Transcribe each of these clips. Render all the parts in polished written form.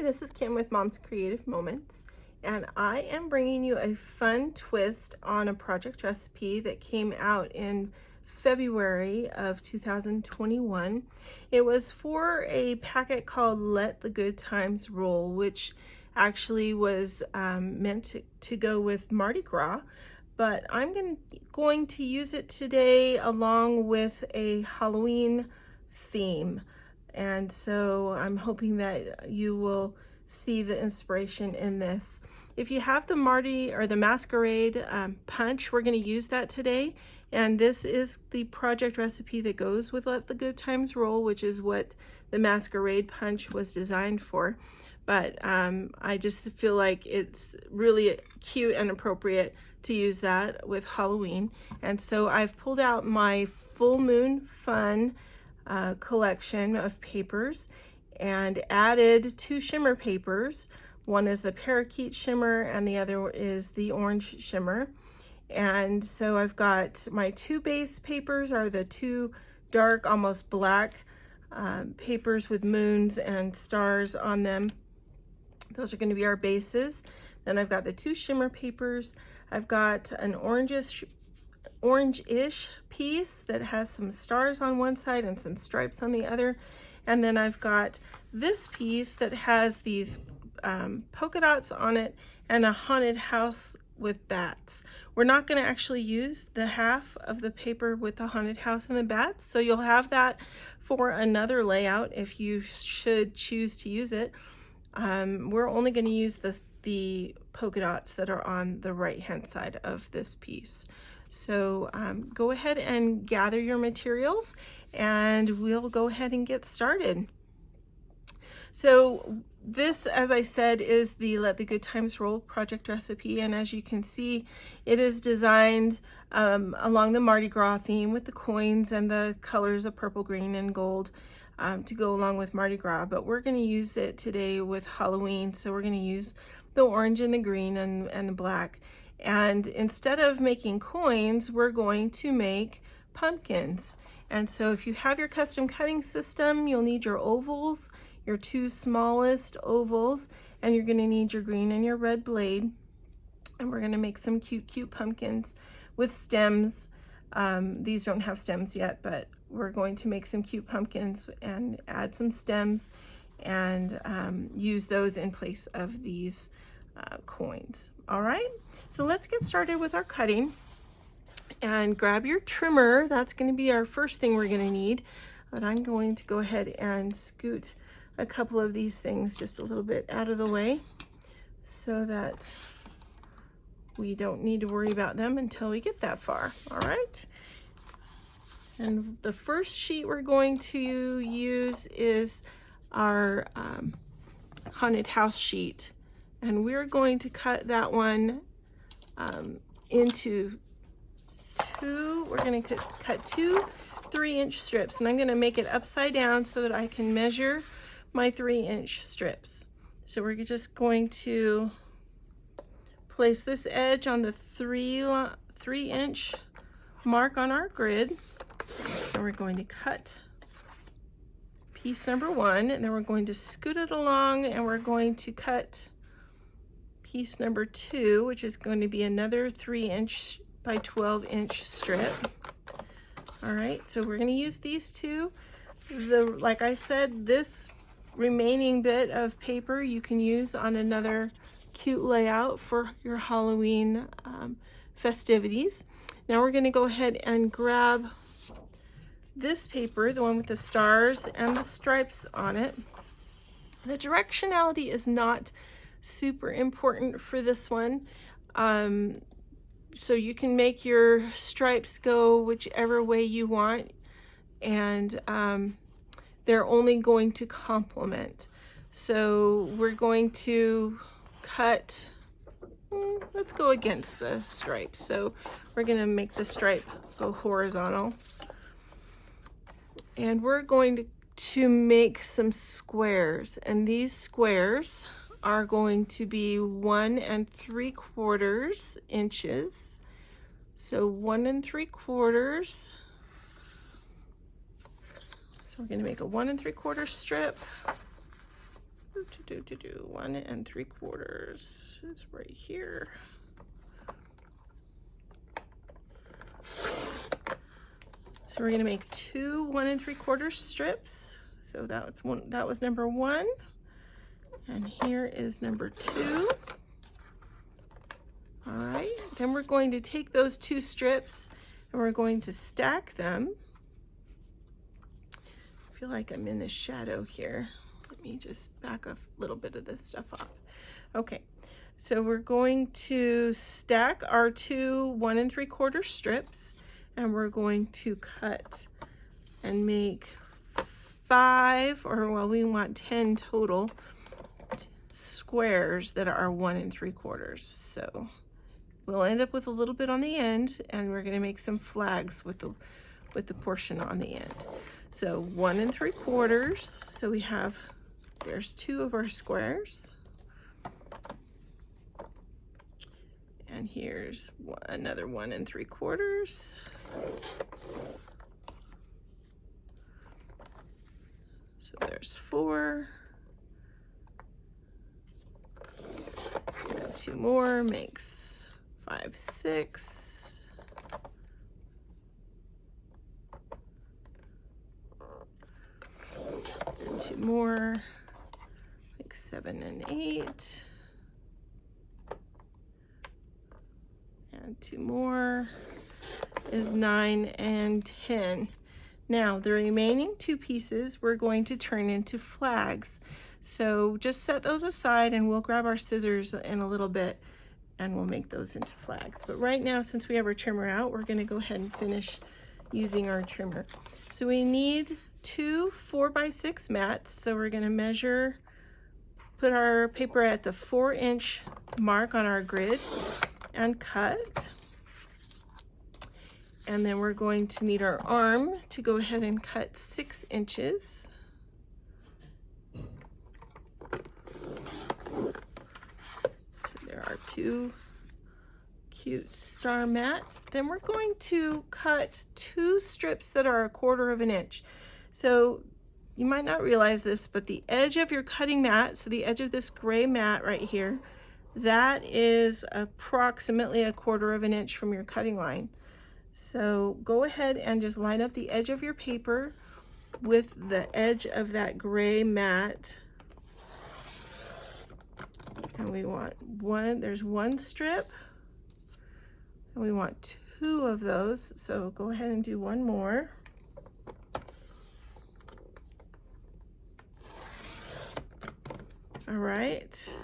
this is Kim with Mom's Creative Moments, and I am bringing you a fun twist on a project recipe that came out in February of 2021. It was for a packet called Let the Good Times Roll, which actually was meant to go with Mardi Gras, but I'm going to use it today along with a Halloween theme. And so I'm hoping that you will see the inspiration in this. If you have the Masquerade Punch, we're going to use that today. And this is the project recipe that goes with Let the Good Times Roll, which is what the Masquerade Punch was designed for. But I just feel like it's really cute and appropriate to use that with Halloween. And so I've pulled out my Full Moon Fun collection of papers and added two shimmer papers. One is the Parakeet Shimmer and the other is the Orange Shimmer. And so I've got my two base papers are the two dark, almost black papers with moons and stars on them. Those are going to be our bases. Then I've got the two shimmer papers. I've got an orange-ish piece that has some stars on one side and some stripes on the other. And then I've got this piece that has these polka dots on it and a haunted house with bats. We're not going to actually use the half of the paper with the haunted house and the bats, so you'll have that for another layout if you should choose to use it. We're only going to use the polka dots that are on the right hand side of this piece. So go ahead and gather your materials and we'll go ahead and get started. So this, as I said, is the Let the Good Times Roll project recipe, and as you can see, it is designed along the Mardi Gras theme with the coins and the colors of purple, green, and gold to go along with Mardi Gras, but we're going to use it today with Halloween, so we're going to use the orange and the green and the black. And instead of making coins, we're going to make pumpkins. And so if you have your custom cutting system, you'll need your ovals, your two smallest ovals, and you're going to need your green and your red blade. And we're going to make some cute pumpkins with stems. These don't have stems yet, but we're going to make some cute pumpkins and add some stems and use those in place of these coins. All right, so let's get started with our cutting. And grab your trimmer. That's going to be our first thing we're going to need. But I'm going to go ahead and scoot a couple of these things just a little bit out of the way so that we don't need to worry about them until we get that far. All right. And the first sheet we're going to use is our haunted house sheet. And we're going to cut that one into we're going to cut two 3-inch strips, and I'm going to make it upside down so that I can measure my 3-inch strips. So we're just going to place this edge on the 3-inch mark on our grid, and we're going to cut piece number 1, and then we're going to scoot it along, and we're going to cut piece number 2, which is going to be another 3-inch by 12-inch strip. All right, so we're going to use these two. Like I said, this remaining bit of paper you can use on another cute layout for your Halloween festivities. Now we're going to go ahead and grab this paper, the one with the stars and the stripes on it. The directionality is not super important for this one. So you can make your stripes go whichever way you want, and they're only going to complement. So we're going to cut, let's go against the stripe. So we're going to make the stripe go horizontal. And we're going to make some squares, and these squares are going to be 1 3/4 inches. So 1 3/4. So we're going to make a 1 3/4 strip. 1 3/4. It's right here. So we're going to make 2 1 3/4 strips. So that was number 1, and here is number 2. All right, then we're going to take those 2 strips and we're going to stack them. I feel like I'm in the shadow here. Let me just back a little bit of this stuff off. Okay, so we're going to stack our 2 1 3/4 strips, and we're going to cut and make 5, or well, we want 10 total squares that are 1 3/4. So we'll end up with a little bit on the end, and we're going to make some flags with the portion on the end. So 1 3/4. So we have, there's 2 of our squares, and here's another 1 3/4. So there's 4. And 2 more makes 5 6. And 2 more makes 7 and 8. And 2 more is 9 and 10. Now the remaining 2 pieces we're going to turn into flags. So just set those aside, and we'll grab our scissors in a little bit and we'll make those into flags. But right now, since we have our trimmer out, we're going to go ahead and finish using our trimmer. So we need 2 4x6 mats. So we're going to measure, put our paper at the 4-inch mark on our grid and cut. And then we're going to need our arm to go ahead and cut 6 inches. So there are 2 cute star mats. Then we're going to cut 2 strips that are 1/4 of an inch. So you might not realize this, but the edge of your cutting mat, so the edge of this gray mat right here, that is approximately 1/4 of an inch from your cutting line. So go ahead and just line up the edge of your paper with the edge of that gray mat. And we want there's 1 strip, and we want 2 of those. So go ahead and do 1 more. All right.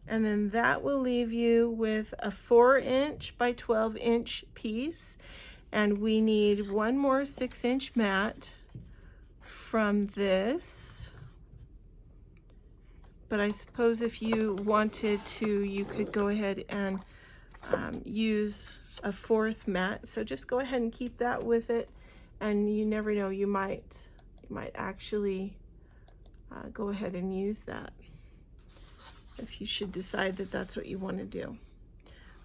And then that will leave you with a 4-inch by 12-inch piece. And we need 1 more 6-inch mat from this. But I suppose if you wanted to, you could go ahead and use a 4th mat. So just go ahead and keep that with it. And you never know, you might actually go ahead and use that if you should decide that that's what you want to do.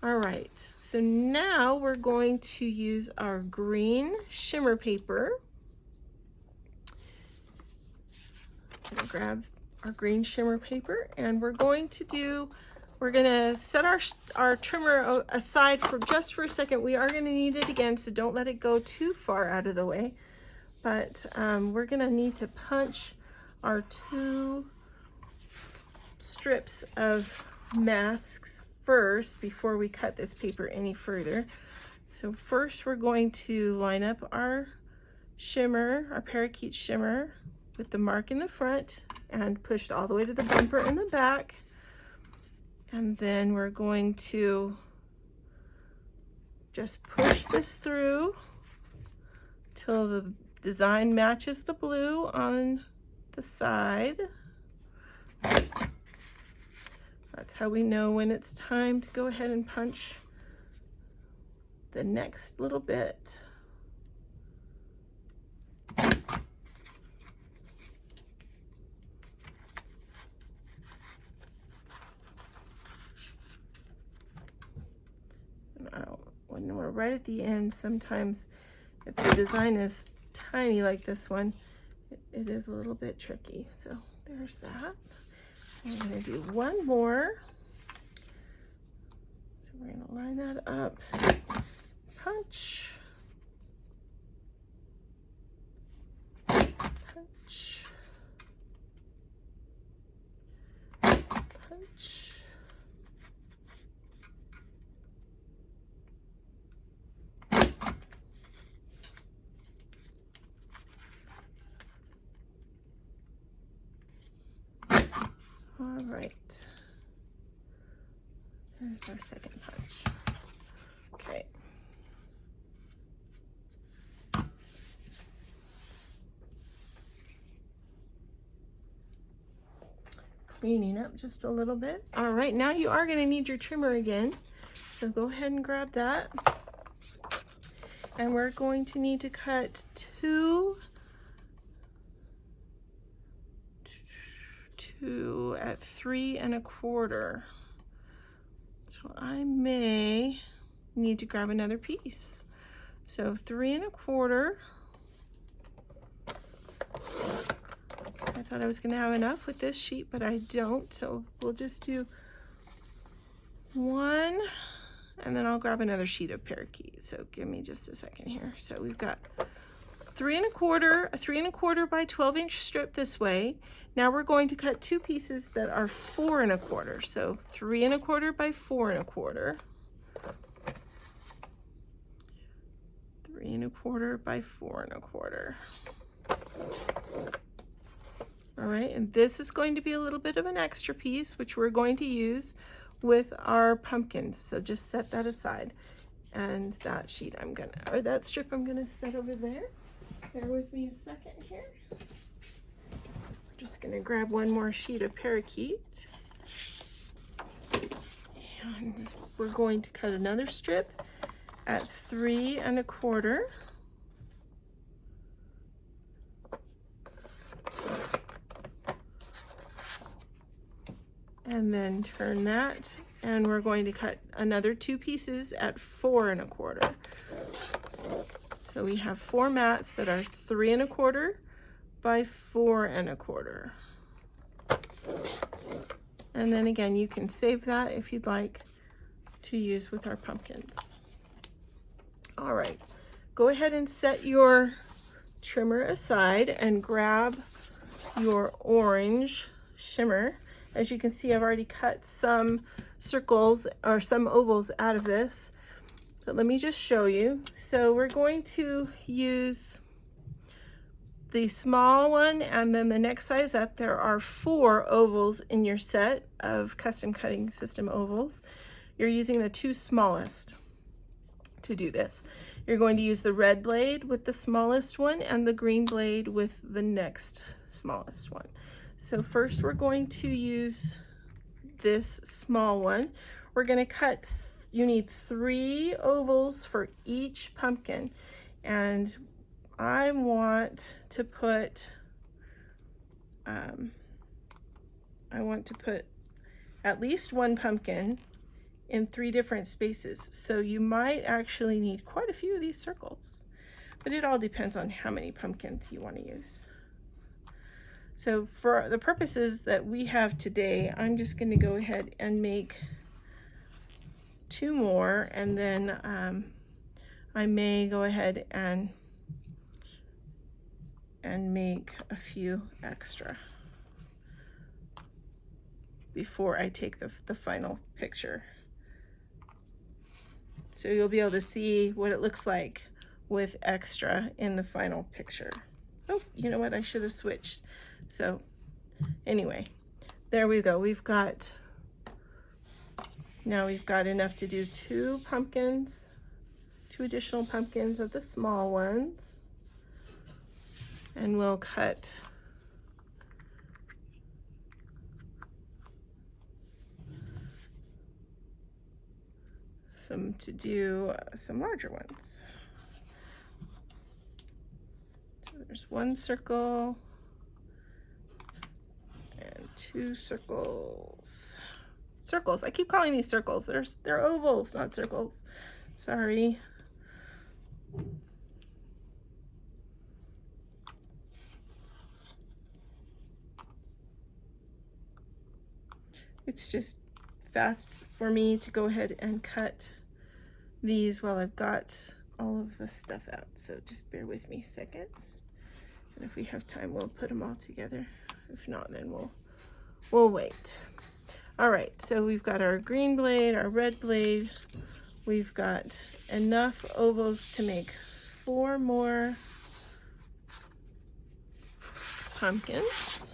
All right, so now we're going to use our green shimmer paper. I'm gonna grab our green shimmer paper, and we're going to set our trimmer aside for just for a second. We are going to need it again, so don't let it go too far out of the way. But we're going to need to punch our 2 strips of masks first before we cut this paper any further. So first we're going to line up our shimmer, our Parakeet Shimmer, with the mark in the front and pushed all the way to the bumper in the back. And then we're going to just push this through till the design matches the blue on the side. That's how we know when it's time to go ahead and punch the next little bit. When we're right at the end, sometimes if the design is tiny like this one, it is a little bit tricky. So there's that. I'm going to do one more. So we're going to line that up. Punch. Punch. Punch. All right, there's our second punch. Okay. Cleaning up just a little bit. All right, now you are going to need your trimmer again. So go ahead and grab that. And we're going to need to cut two at 3 1/4. So I may need to grab another piece. So 3 1/4. I thought I was going to have enough with this sheet, but I don't. So we'll just do one, and then I'll grab another sheet of parakeet. So give me just a second here. So we've got 3 1/4, a 3 1/4 by 12-inch strip this way. Now we're going to cut two pieces that are 4 1/4. So 3 1/4 by 4 1/4. 3 1/4 by 4 1/4. All right, and this is going to be a little bit of an extra piece, which we're going to use with our pumpkins. So just set that aside. And that sheet that strip I'm gonna set over there. Bear with me a second here. We're just gonna grab one more sheet of parakeet. And we're going to cut another strip at 3 1/4. And then turn that, and we're going to cut another two pieces at 4 1/4. So we have 4 mats that are 3 1/4 by 4 1/4. And then again, you can save that if you'd like to use with our pumpkins. All right, go ahead and set your trimmer aside and grab your orange shimmer. As you can see, I've already cut some circles or some ovals out of this, but let me just show you. So we're going to use the small one, and then the next size up. There are 4 ovals in your set of custom cutting system ovals. You're using the 2 smallest to do this. You're going to use the red blade with the smallest one and the green blade with the next smallest one. So first we're going to use this small one. We're going to cut, you need 3 ovals for each pumpkin. And I want to put, at least 1 pumpkin in 3 different spaces. So you might actually need quite a few of these circles, but it all depends on how many pumpkins you want to use. So for the purposes that we have today, I'm just going to go ahead and make 2 more, and then I may go ahead and make a few extra before I take the final picture. So you'll be able to see what it looks like with extra in the final picture. Oh, you know what? I should have switched. So anyway, there we go. Now we've got enough to do 2 pumpkins, 2 additional pumpkins of the small ones. And we'll cut some to do some larger ones. So there's 1 circle and 2 circles. Circles, I keep calling these circles. They're ovals, not circles. Sorry. It's just fast for me to go ahead and cut these while I've got all of the stuff out. So just bear with me a second. And if we have time, we'll put them all together. If not, then we'll wait. All right, so we've got our green blade, our red blade. We've got enough ovals to make 4 more pumpkins.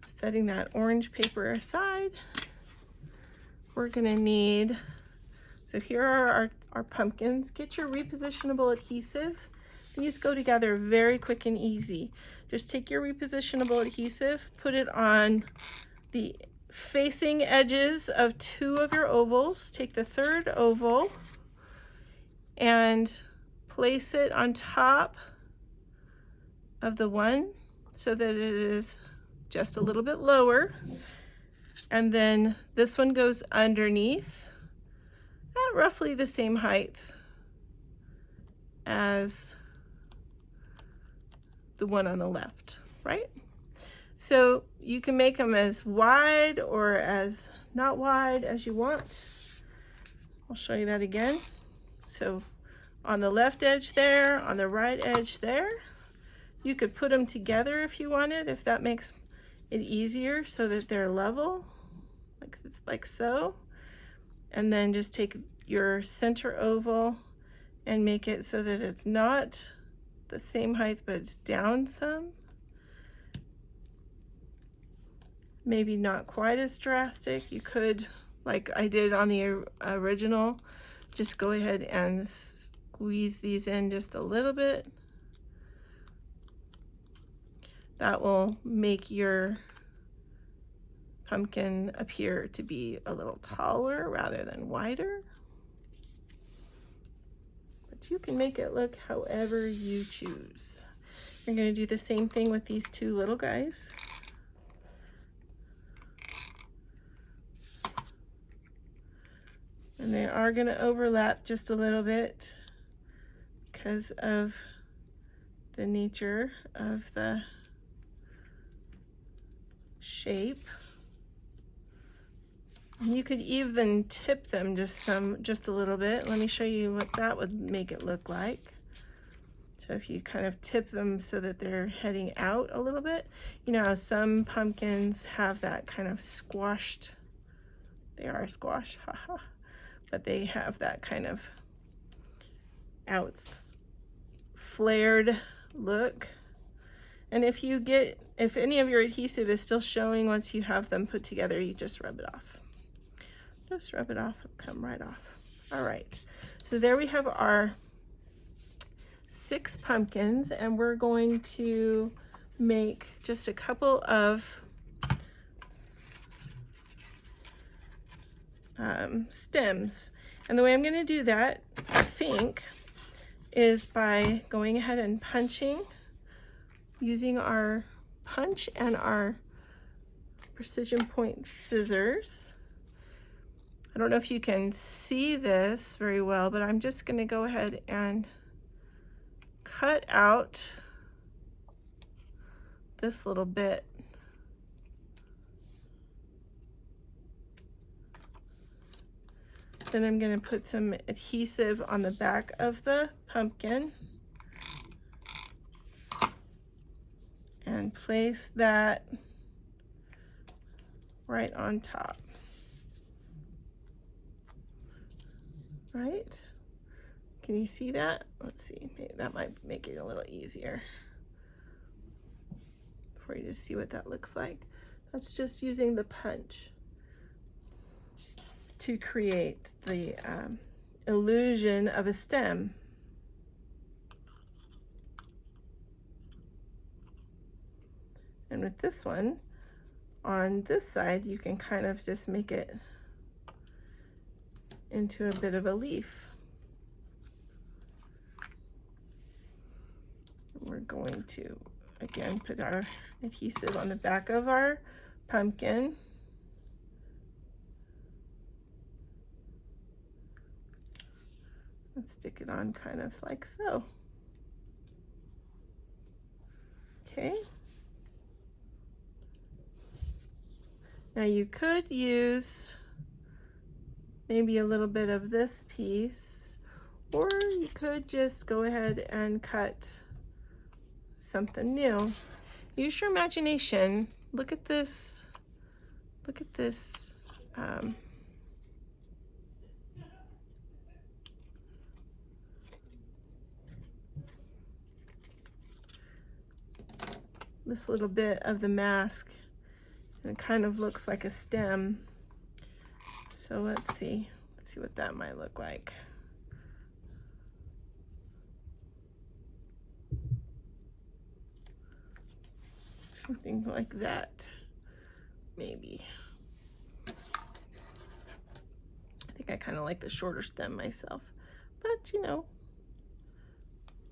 Setting that orange paper aside. We're gonna need, so here are our pumpkins. Get your repositionable adhesive. These go together very quick and easy. Just take your repositionable adhesive, put it on the facing edges of 2 of your ovals. Take the 3rd oval and place it on top of the one so that it is just a little bit lower. And then this one goes underneath at roughly the same height as the one on the left, right? So you can make them as wide or as not wide as you want. I'll show you that again. So on the left edge there, on the right edge there, you could put them together if you wanted, if that makes it easier so that they're level, like so. And then just take your center oval and make it so that it's not the same height, but it's down some. Maybe not quite as drastic. You could, like I did on the original, just go ahead and squeeze these in just a little bit. That will make your pumpkin appear to be a little taller rather than wider. But you can make it look however you choose. You're going to do the same thing with these 2 little guys. And they are going to overlap just a little bit because of the nature of the shape. And you could even tip them just a little bit. Let me show you what that would make it look like. So if you kind of tip them so that they're heading out a little bit, you know how some pumpkins have that kind of squashed, they are a squash, haha, but they have that kind of flared look. And if any of your adhesive is still showing once you have them put together, you just rub it off. Just rub it off, it'll come right off. All right, so there we have our 6 pumpkins, and we're going to make just a couple of stems. And the way I'm going to do that, I think, is by going ahead and punching using our punch and our precision point scissors. I don't know if you can see this very well, but I'm just going to go ahead and cut out this little bit. Then I'm going to put some adhesive on the back of the pumpkin and place that right on top. Right? Can you see that? Let's see, maybe that might make it a little easier for you to see what that looks like. That's just using the punch to create the illusion of a stem. And with this one, on this side, you can kind of just make it into a bit of a leaf. We're going to, again, put our adhesive on the back of our pumpkin. And stick it on kind of like so. Okay. Now you could use maybe a little bit of this piece, or you could just go ahead and cut something new. Use your imagination. Look at this. Look at this. This little bit of the mask, and it kind of looks like a stem. So let's see what that might look like. Something like that, maybe. I think I kind of like the shorter stem myself, but you know,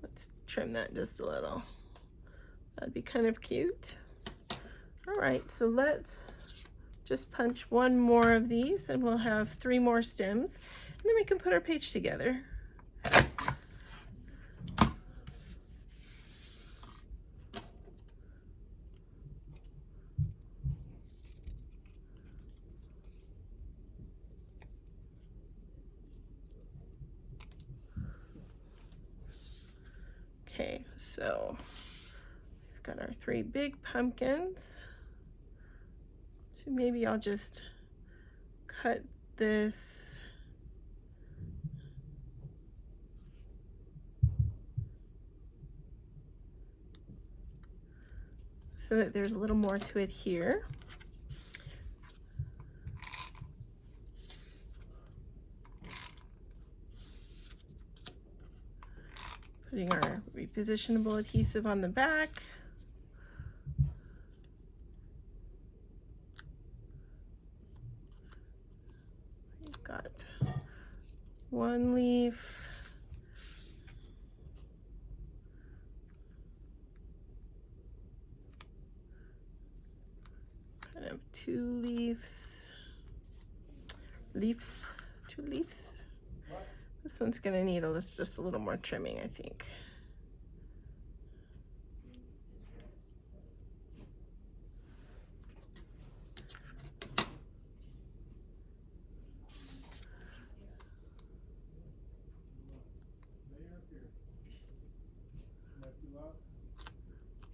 let's trim that just a little. That'd be kind of cute. All right, so let's just punch one more of these and we'll have 3 more stems, and then we can put our page together. Okay, so we've got our 3 big pumpkins. So maybe I'll just cut this so that there's a little more to it here. Putting our repositionable adhesive on the back. We've got 1 leaf. Kind of 2 leaves. 2 leaves. This one's gonna need just a little more trimming, I think.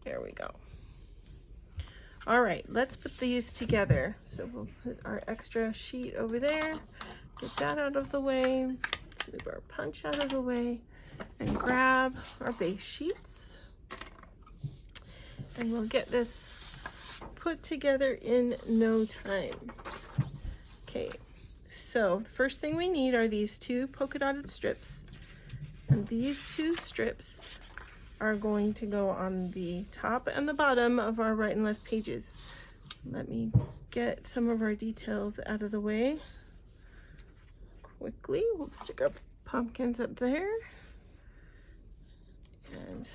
There we go. All right, let's put these together. So we'll put our extra sheet over there, get that out of the way. Let's move our punch out of the way and grab our base sheets. And we'll get this put together in no time. Okay, so the first thing we need are these 2 polka dotted strips. And these 2 strips are going to go on the top and the bottom of our right and left pages. Let me get some of our details out of the way quickly. We'll stick our pumpkins up there. And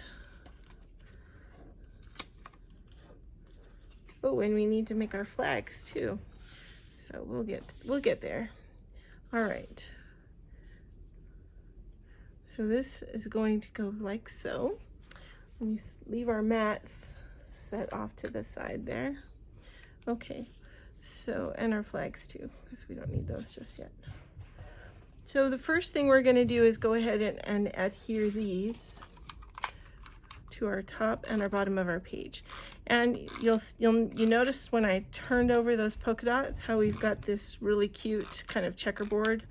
oh, and we need to make our flags too. So we'll get there. All right. So this is going to go like so. Let me leave our mats set off to the side there. Okay, so, and our flags too, because we don't need those just yet. So the first thing we're gonna do is go ahead and adhere these to our top and our bottom of our page. And you notice when I turned over those polka dots, how we've got this really cute kind of checkerboard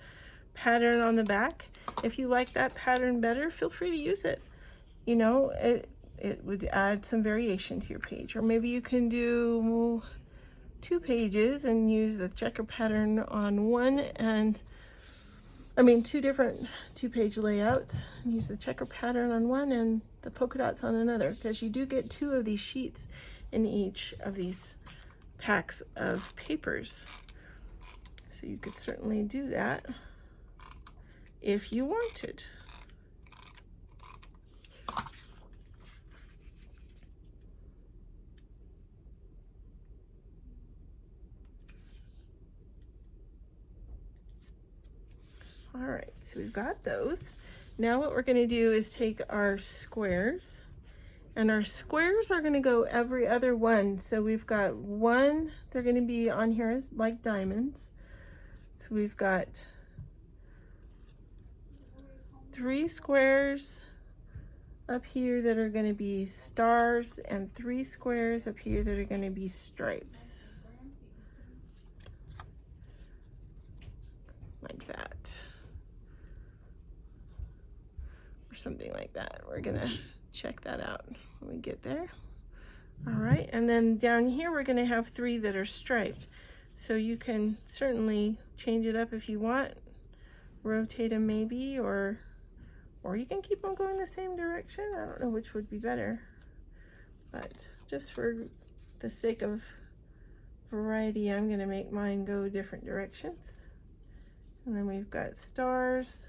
pattern on the back. If you like that pattern better, feel free to use it. You know, it would add some variation to your page. Or maybe you can do 2 pages and use the checker pattern on one, and I mean 2 different 2-page layouts, and use the checker pattern on one and the polka dots on another, because you do get 2 of these sheets in each of these packs of papers. So you could certainly do that if you wanted. All right, so we've got those. Now what we're going to do is take our squares And our squares are going to go every other one. So we've got one, they're going to be on here as like diamonds. So we've got 3 squares up here that are going to be stars and 3 squares up here that are going to be stripes. Like that. Or something like that. We're going to check that out when we get there. All right, and then down here we're going to have 3 that are striped. So you can certainly change it up if you want. Rotate them maybe, or you can keep them going the same direction. I don't know which would be better, but just for the sake of variety, I'm going to make mine go different directions. And then we've got stars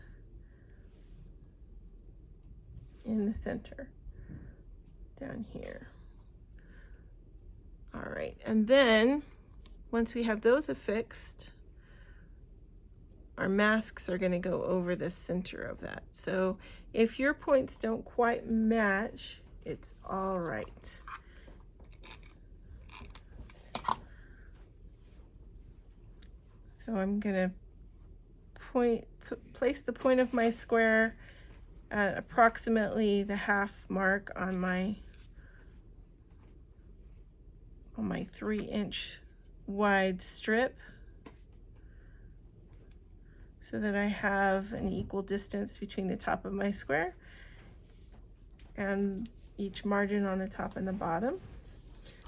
in the center down here. All right, and then once we have those affixed, our masks are going to go over the center of that. So if your points don't quite match, it's all right. So I'm going to place the point of my square at approximately the half mark on my 3-inch wide strip, so that I have an equal distance between the top of my square and each margin on the top and the bottom.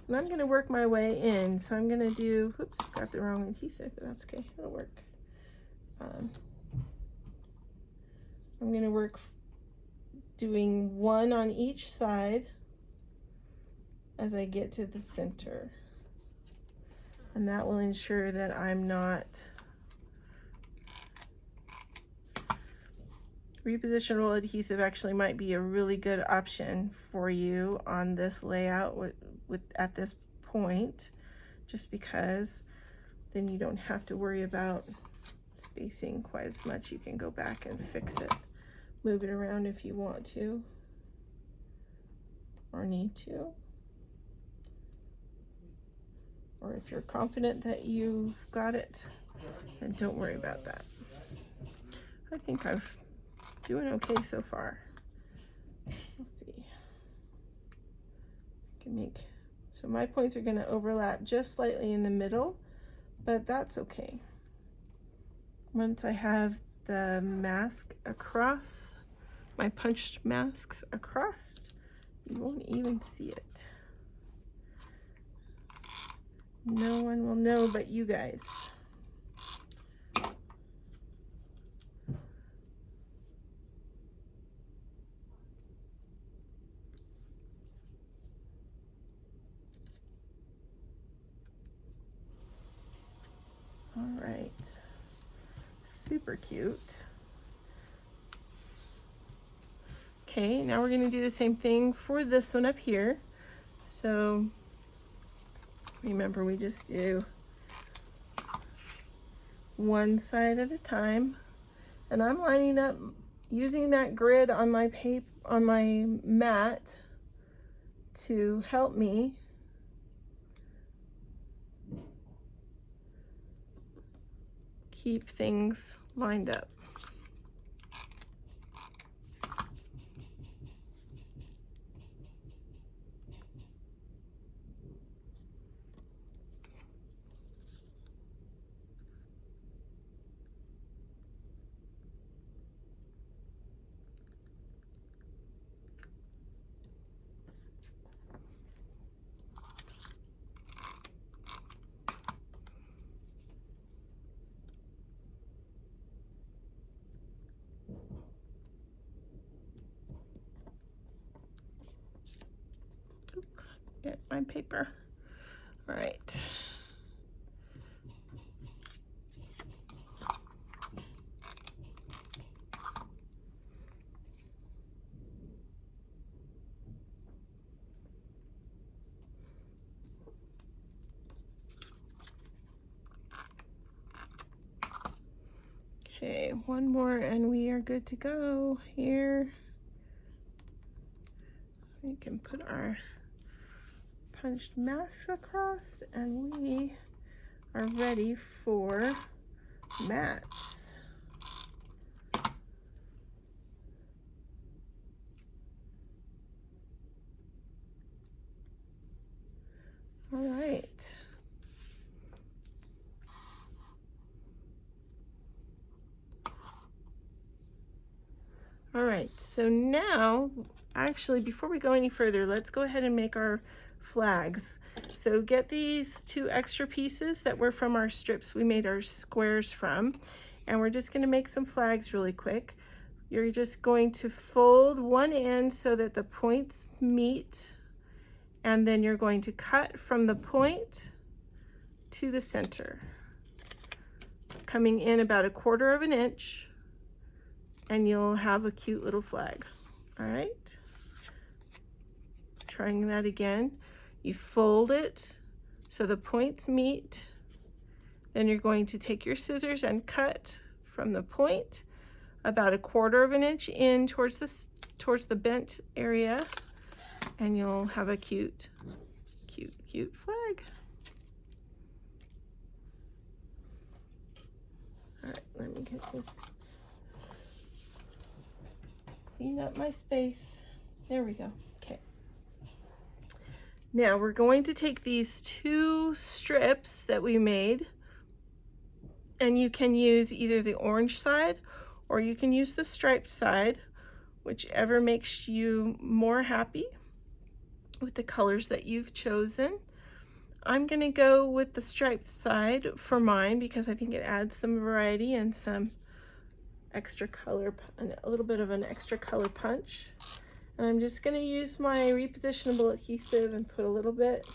And I'm going to work my way in. So I'm going to do, oops, got the wrong adhesive, but that's okay, it'll work. I'm going to work doing 1 on each side as I get to the center. And that will ensure that I'm not reposition roll adhesive. Actually might be a really good option for you on this layout with at this point, just because then you don't have to worry about spacing quite as much. You can go back and fix it, move it around if you want to or need to, or if you're confident that you've got it, then don't worry about that. I think I'm doing okay so far. Let's see. I can make, so my points are going to overlap just slightly in the middle, but that's okay. Once I have the mask across, my punched masks across, you won't even see it. No one will know but you guys. All right, super cute. Okay, now we're going to do the same thing for this one up here. So remember, we just do one side at a time, and I'm lining up using that grid on my mat to help me keep things lined up. Get my paper. All right. Okay, one more and we are good to go here. We can put our punched masks across, and we are ready for mats. All right. All right, so now, actually, before we go any further, let's go ahead and make our flags. So get these 2 extra pieces that were from our strips we made our squares from, and we're just gonna make some flags really quick. You're just going to fold one end so that the points meet, and then you're going to cut from the point to the center, coming in about 1/4 of an inch, and you'll have a cute little flag. All right, trying that again. You fold it so the points meet, then you're going to take your scissors and cut from the point about 1/4 of an inch in towards the bent area, and you'll have a cute flag. All right, let me get this, clean up my space. There we go. Okay. Now we're going to take these 2 strips that we made, and you can use either the orange side or you can use the striped side, whichever makes you more happy with the colors that you've chosen. I'm gonna go with the striped side for mine because I think it adds some variety and some extra color, a little bit of an extra color punch. And I'm just gonna use my repositionable adhesive and put a little bit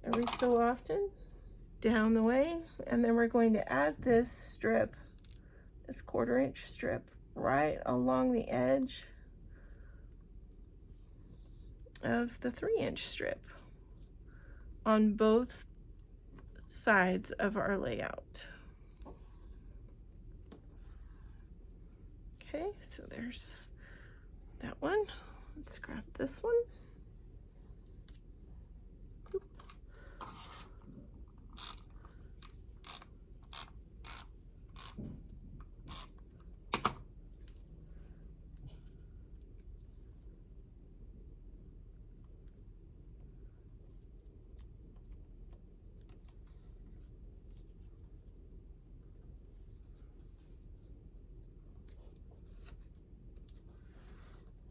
every so often down the way. And then we're going to add this strip, this 1/4 inch strip, right along the edge of the 3-inch strip on both sides of our layout. Okay, so there's that one. Let's grab this one.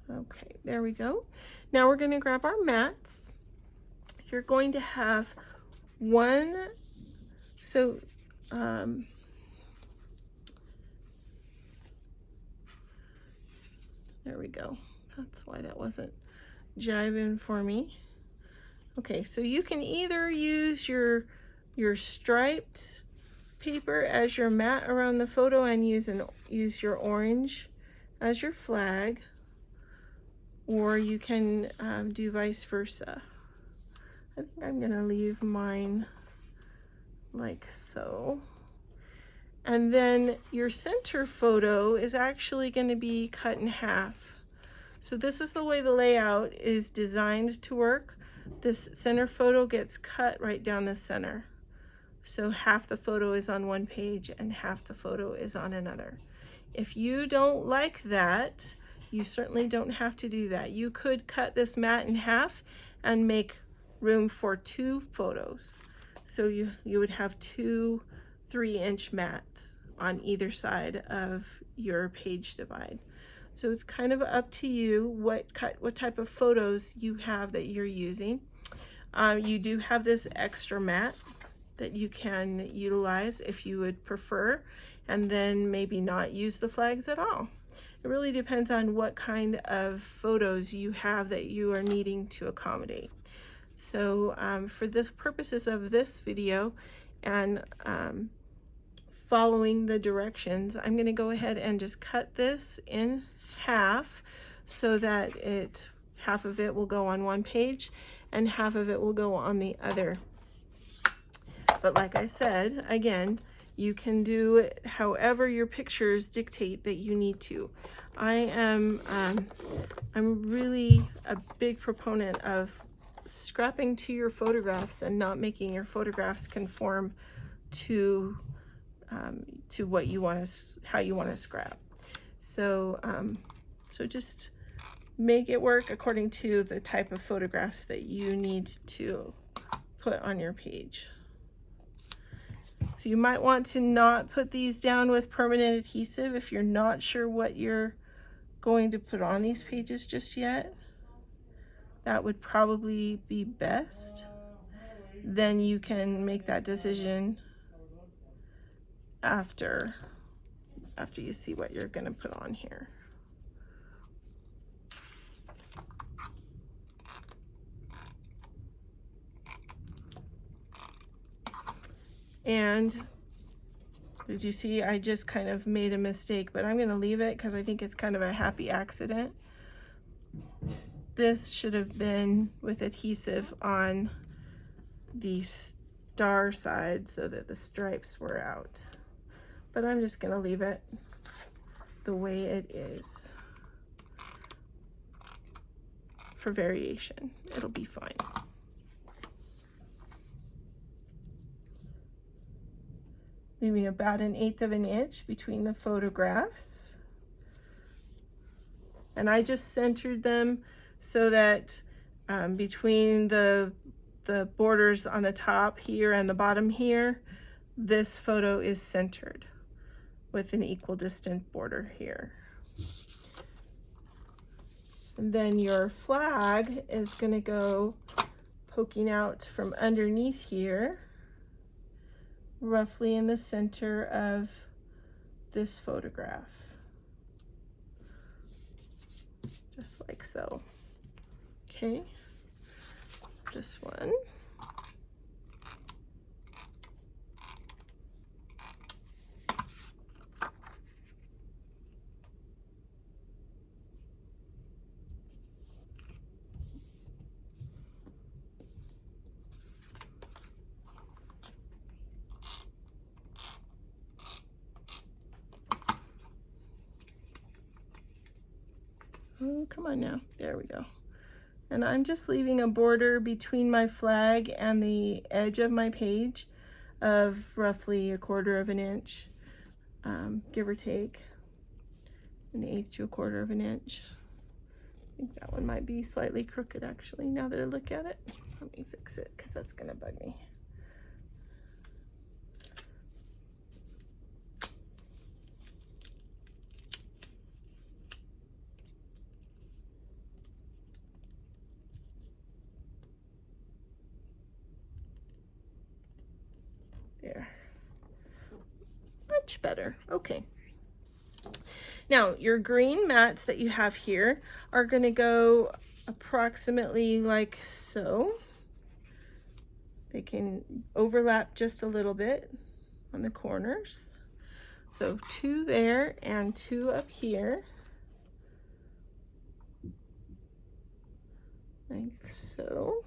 Okay, there we go. Now we're going to grab our mats. You're going to have one, so there we go. That's why that wasn't jiving for me. Okay, so you can either use your striped paper as your mat around the photo and use your orange as your flag, or you can do vice versa. I think I'm gonna leave mine like so. And then your center photo is actually going to be cut in half. So this is the way the layout is designed to work. This center photo gets cut right down the center. So half the photo is on one page and half the photo is on another. If you don't like that, you certainly don't have to do that. You could cut this mat in half and make room for 2 photos. So you would have 2 3-inch mats on either side of your page divide. So it's kind of up to you what type of photos you have that you're using. You do have this extra mat that you can utilize if you would prefer, and then maybe not use the flags at all. It really depends on what kind of photos you have that you are needing to accommodate. So for the purposes of this video and following the directions, I'm going to go ahead and just cut this in half so that half of it will go on one page and half of it will go on the other. But like I said, again, You can do it however your pictures dictate that you need to. I'm really a big proponent of scrapping to your photographs and not making your photographs conform to what you want to, how you want to scrap. So so just make it work according to the type of photographs that you need to put on your page. So you might want to not put these down with permanent adhesive if you're not sure what you're going to put on these pages just yet. That would probably be best. Then you can make that decision after you see what you're going to put on here. And did you see I just kind of made a mistake, but I'm going to leave it because I think it's kind of a happy accident. This should have been with adhesive on the star side so that the stripes were out. But I'm just going to leave it the way it is. For variation, it'll be fine. Leaving about 1/8 of an inch between the photographs. And I just centered them so that between the borders on the top here and the bottom here, this photo is centered with an equal distant border here. And then your flag is going to go poking out from underneath here, roughly in the center of this photograph. Just like so. Okay, this one. Oh, come on now. There we go. And I'm just leaving a border between my flag and the edge of my page of roughly 1/4 of an inch, give or take, 1/8 to 1/4 of an inch. I think that one might be slightly crooked actually, now that I look at it. Let me fix it because that's going to bug me. There. Much better. Okay. Now, your green mats that you have here are going to go approximately like so. They can overlap just a little bit on the corners. So 2 there and 2 up here. Like so.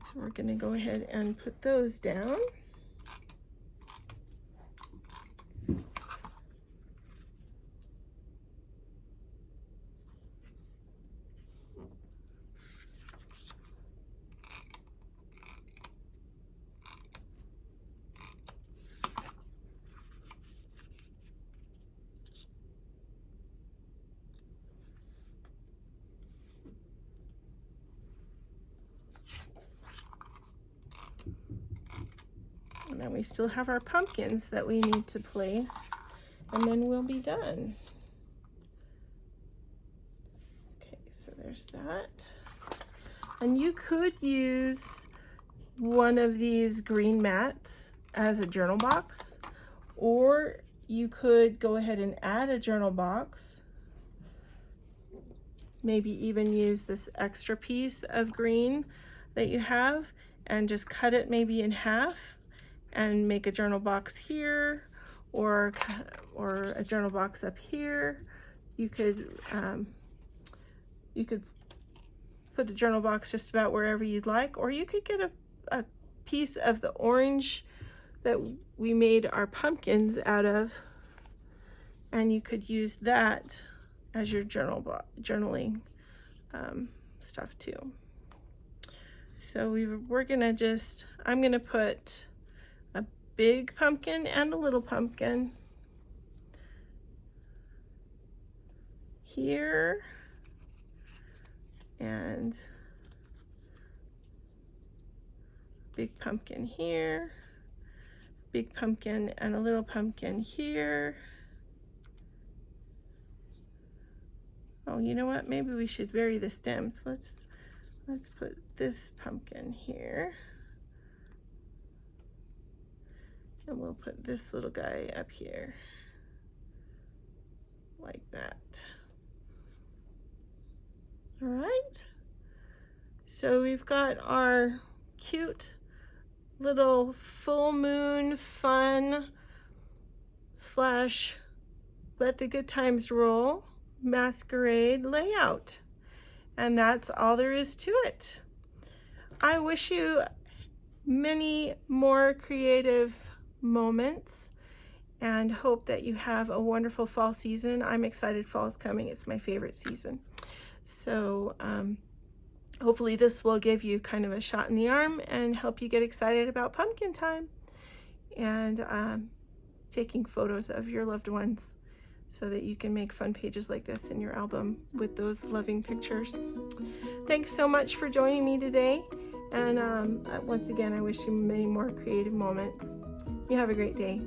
So we're going to go ahead and put those down. And then we still have our pumpkins that we need to place, and then we'll be done. Okay, so there's that. And you could use one of these green mats as a journal box, or you could go ahead and add a journal box. Maybe even use this extra piece of green that you have and just cut it maybe in half and make a journal box here, or a journal box up here. You could put a journal box just about wherever you'd like, or you could get a piece of the orange that we made our pumpkins out of, and you could use that as your journaling stuff too. So we're gonna I'm gonna put a big pumpkin and a little pumpkin here, and big pumpkin here, big pumpkin and a little pumpkin here. Oh, you know what? Maybe we should vary the stems. Let's put this pumpkin here. And we'll put this little guy up here. Like that. All right. So we've got our cute little full moon fun / let the good times roll masquerade layout. And that's all there is to it. I wish you many more creative moments and hope that you have a wonderful fall season. I'm excited fall's coming. It's my favorite season. So hopefully this will give you kind of a shot in the arm and help you get excited about pumpkin time and taking photos of your loved ones so that you can make fun pages like this in your album with those loving pictures. Thanks so much for joining me today. And once again, I wish you many more creative moments. You have a great day.